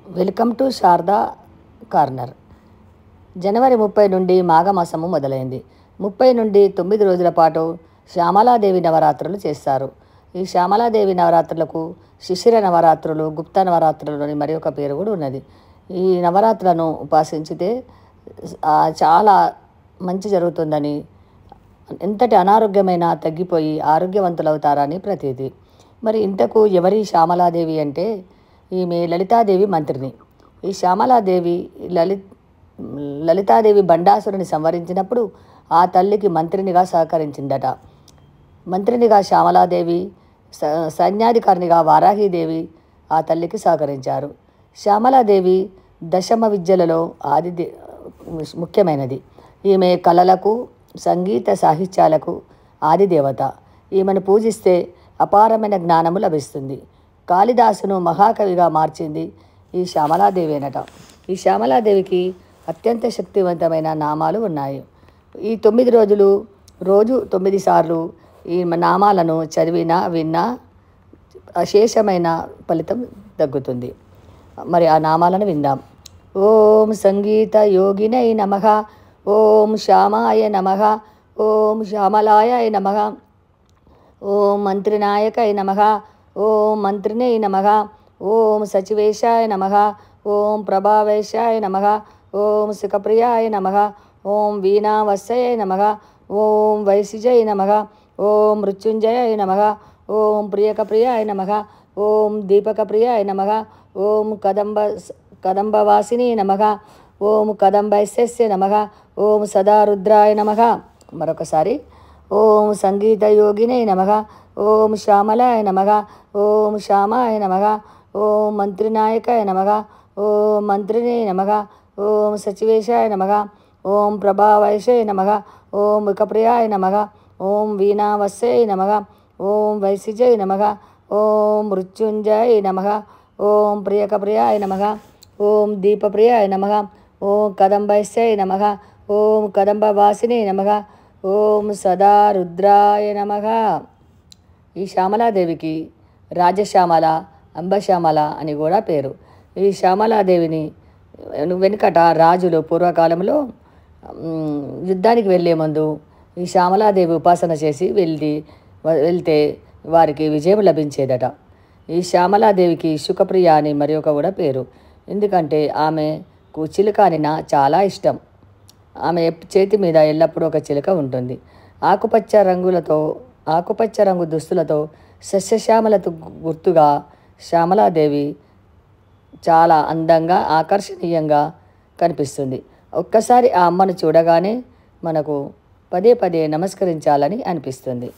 Welcome to Sharada corner. జనవరి 30 నుండి మాఘమాసము మొదలైంది. 30 నుండి 9 రోజుల పాటు శ్యామలాదేవి నవరాత్రులు చేస్తారు. ఈ శ్యామలాదేవి నవరాత్రులకు శిశిర నవరాత్రులు, గుప్త నవరాత్రులు అని మరి ఒక పేరు కూడా ఉన్నది. ఈ నవరాత్రులను ఉపాసించితే చాలా మంచి జరుగుతుందని, ఎంతటి అనారోగ్యమైనా తగ్గిపోయి ఆరోగ్యవంతులవుతారని ప్రతీతి. మరి ఇంతకు ఎవరి శ్యామలాదేవి అంటే ఈమె లలితాదేవి మంత్రిని. ఈ శ్యామలాదేవి లలితాదేవి బండాసురుని సంవరించినప్పుడు ఆ తల్లికి మంత్రినిగా సహకరించిందట. మంత్రినిగా శ్యామలాదేవి, సైన్యాధికారినిగా వారాహీదేవి ఆ తల్లికి సహకరించారు. శ్యామలాదేవి దశమ విద్యలలో ముఖ్యమైనది. ఈమె కళలకు, సంగీత సాహిత్యాలకు ఆదిదేవత. ఈమెను పూజిస్తే అపారమైన జ్ఞానము లభిస్తుంది. కాళిదాసును మహాకవిగా మార్చింది ఈ శ్యామలాదేవేనట. ఈ శ్యామలాదేవికి అత్యంత శక్తివంతమైన నామాలు ఉన్నాయి. ఈ 9 రోజులు రోజు 9 సార్లు ఈ నామాలను చదివినా విన్నా అశేషమైన ఫలితం తగ్గుతుంది. మరి ఆ నామాలను విందాం. ఓం సంగీత యోగినై నమః, ఓం శ్యామాయ నమః, ఓం శ్యామలాయ నమః, ఓం మంత్రినాయకాయ నమః, ఓం మంత్రినే నమః, ఓం సచివేశాయ నమః, ఓం ప్రభావేశాయ నమః, ఓం సుఖప్రియాయ నమః, ఓం వీణావస్యయ నమః, ఓం వైశిజయ నమః, ఓం మృత్యుంజయాయ నమః, ఓం ప్రియకప్రియాయ నమః, ఓం దీపకప్రియాయ నమః, ఓం కదంబవాసిని నమః, ఓం కదంబైస్యస్య నమః, ఓం సదారుద్రాయ నమః. మరొకసారి ఓం సంగీతయోగినే నమః, ఓం శ్యామలాయ నమః, ఓం శ్యామాయ నమః, ఓం మంత్రినాయకాయ నమః, ఓం మంత్రినే నమః, ఓం సచివేశాయ నమః, ఓం ప్రభావైశాయ నమః, ఓం ముఖప్రియాయ నమః, ఓం వీణావస్యై నమః, ఓం వైశిజయ నమః, ఓం మృత్యుంజయ నమః, ఓం ప్రియకప్రియాయ నమః, ఓం దీపప్రియాయ నమః, ఓం కదంబైస్యై నమః, ఓం కదంబవాసిని నమః, ఓం సదారుద్రాయ నమః. ఈ శ్యామలాదేవికి రాజశ్యామల, అంబశ్యామల అని కూడా పేరు. ఈ శ్యామలాదేవిని వెనుకట రాజులు పూర్వకాలంలో యుద్ధానికి వెళ్ళే ముందు ఈ శ్యామలాదేవి ఉపాసన చేసి వెళ్తే వారికి విజయం లభించేదట. ఈ శ్యామలాదేవికి సుఖప్రియ అని మరి ఒక కూడా పేరు. ఎందుకంటే ఆమెకు చిలుక అనిన చాలా ఇష్టం. ఆమె చేతి మీద ఎల్లప్పుడూ ఒక చిలుక ఉంటుంది. ఆకుపచ్చ రంగు దుస్తులతో సస్యశ్యామలతో గుర్తుగా శ్యామలాదేవి చాలా అందంగా, ఆకర్షణీయంగా కనిపిస్తుంది. ఒక్కసారి ఆ అమ్మను చూడగానే మనకు పదే పదే నమస్కరించాలని అనిపిస్తుంది.